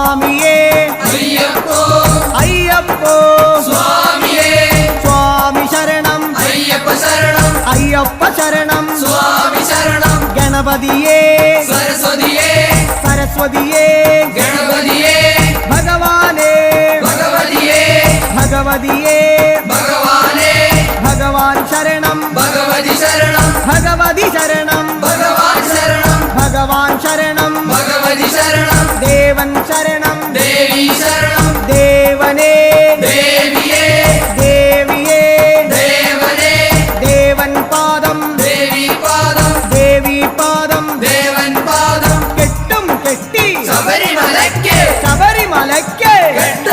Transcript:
സ്വാമിയേ അയ്യപ്പോ അയ്യപ്പോ സ്വാമിയേ സ്വാമി ശരണം അയ്യപ്പ ശരണം അയ്യപ്പ ശരണം സ്വാമി ശരണം ഗണപതിയേ സരസ്വതിയേ സരസ്വതിയേ ഗണപതിയേ ഭഗവാനേ ഭഗവതിയേ ഭഗവതിയേ ഭഗവാനേ ഭഗവാൻ ശരണം ഭഗവതി ശരണം ഭഗവതി ശരണം ഭഗവാൻ ശരണം ഭഗവാൻ ശരണം ഭഗവതി ശരണം ദേവൻ ശരണം ദേവി ശരണം ദേവനേ ദേവിയേ ദേവിയേ ദേവനേ ദേവൻ പാദം ദേവി പാദം ദേവി പാദം ദേവൻ പാദം കെട്ടും കെട്ടി ശബരിമലയ്ക്ക് ശബരിമലയ്ക്ക് കെട്ടും